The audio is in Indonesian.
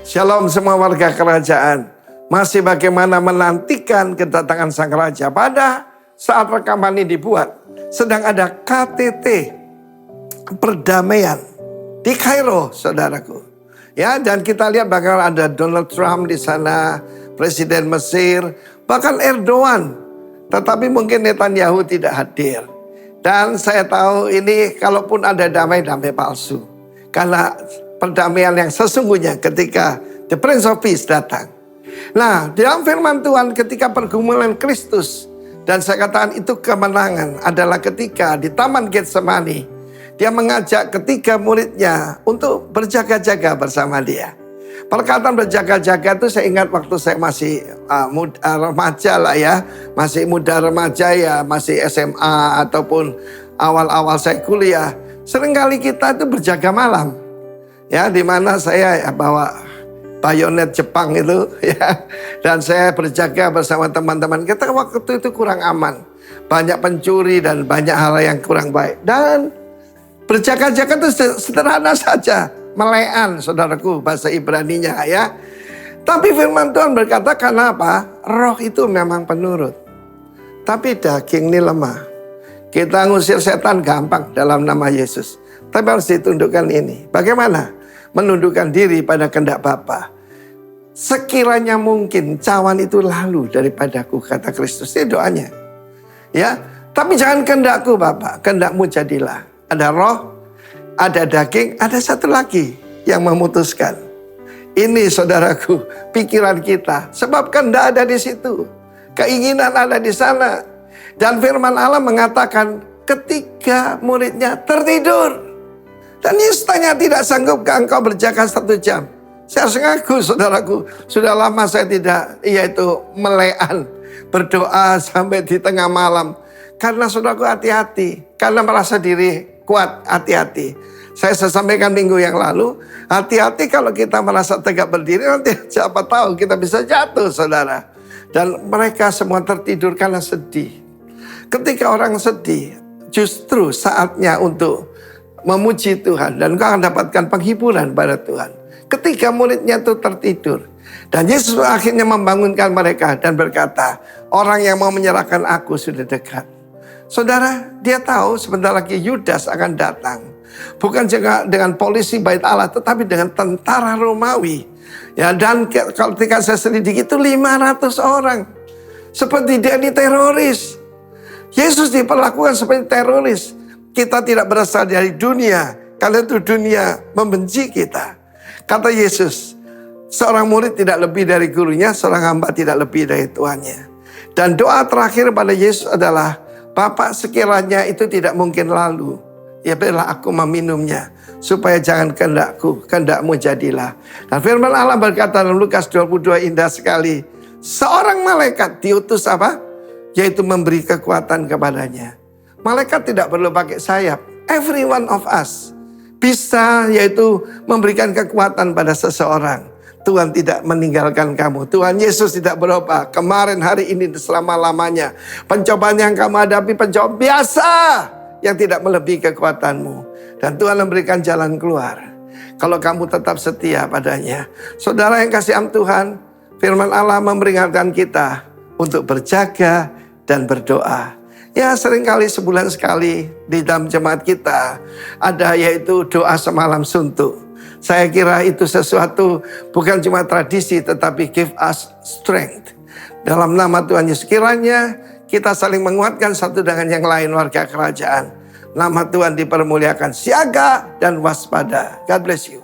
Shalom semua warga kerajaan. Masih bagaimana menantikan kedatangan sang raja. Pada saat rekaman ini dibuat, sedang ada KTT perdamaian di Kairo, saudaraku. Ya, dan kita lihat bagaimana ada Donald Trump di sana, Presiden Mesir, bahkan Erdogan. Tetapi mungkin Netanyahu tidak hadir. Dan saya tahu ini kalaupun ada damai-damai palsu. Karena perdamaian yang sesungguhnya ketika the Prince of Peace datang. Nah, dalam firman Tuhan ketika pergumulan Kristus, dan saya katakan itu kemenangan adalah ketika di Taman Getsemani, dia mengajak ketiga muridnya untuk berjaga-jaga bersama dia. Perkataan berjaga-jaga itu saya ingat waktu saya masih remaja lah ya. Masih muda remaja ya, masih SMA ataupun awal-awal saya kuliah. Seringkali kita itu berjaga malam. Ya, di mana saya bawa bayonet Jepang itu ya. Dan saya berjaga bersama teman-teman. Kita waktu itu kurang aman. Banyak pencuri dan banyak hal yang kurang baik. Dan berjaga-jaga itu sederhana saja. Melean, saudaraku, bahasa Ibraninya ya. Tapi firman Tuhan berkata, kenapa? Roh itu memang penurut. Tapi daging ini lemah. Kita ngusir setan gampang dalam nama Yesus. Tapi harus ditundukkan ini. Bagaimana? Menundukkan diri pada kehendak Bapa. Sekiranya mungkin cawan itu lalu daripadaku, kata Kristus. Itu doanya. Ya, tapi jangan kehendakku Bapa, kehendakmu jadilah. Ada roh, ada daging, ada satu lagi yang memutuskan. Ini saudaraku, pikiran kita. Sebab kehendak ada di situ. Keinginan ada di sana. Dan firman Allah mengatakan ketika muridnya tertidur. Dan Yesus tanya, tidak sanggupkah engkau berjaga 1 jam? Saya harus ngaku saudaraku, sudah lama saya tidak yaitu melean. Berdoa sampai di tengah malam. Karena saudaraku hati-hati. Karena merasa diri kuat, hati-hati. Saya sampaikan minggu yang lalu, hati-hati kalau kita merasa tegak berdiri, nanti siapa tahu kita bisa jatuh saudara. Dan mereka semua tertidur karena sedih. Ketika orang sedih, justru saatnya untuk memuji Tuhan. Dan kau akan dapatkan penghiburan pada Tuhan. Ketika muridnya itu tertidur. Dan Yesus akhirnya membangunkan mereka dan berkata, orang yang mau menyerahkan aku sudah dekat. Saudara, dia tahu sebentar lagi Yudas akan datang. Bukan juga dengan polisi bait Allah, tetapi dengan tentara Romawi. Ya, dan ketika saya selidiki itu 500 orang. Seperti dia ini teroris. Yesus diperlakukan seperti teroris. Kita tidak berasal dari dunia, karena itu dunia membenci kita. Kata Yesus, seorang murid tidak lebih dari gurunya, seorang hamba tidak lebih dari tuannya. Dan doa terakhir pada Yesus adalah, Bapak sekiranya itu tidak mungkin lalu, ya biarlah aku meminumnya, supaya jangan kehendakku, kehendakmu jadilah. Dan firman Allah berkata dalam Lukas 22 indah sekali. Seorang malaikat diutus apa? Yaitu memberi kekuatan kepadanya. Malaikat tidak perlu pakai sayap. Every one of us bisa yaitu memberikan kekuatan pada seseorang. Tuhan tidak meninggalkan kamu. Tuhan Yesus tidak berubah. Kemarin, hari ini, selama-lamanya. Pencobaan yang kamu hadapi pencobaan biasa. Yang tidak melebihi kekuatanmu. Dan Tuhan memberikan jalan keluar. Kalau kamu tetap setia padanya. Saudara yang kasih Tuhan. Firman Allah memperingatkan kita. Untuk berjaga dan berdoa. Ya, seringkali sebulan sekali di dalam jemaat kita. Ada yaitu doa semalam suntuk. Saya kira itu sesuatu bukan cuma tradisi, tetapi give us strength. Dalam nama Tuhan Yesus, kiranya kita saling menguatkan satu dengan yang lain warga kerajaan. Nama Tuhan dipermuliakan, siaga dan waspada. God bless you.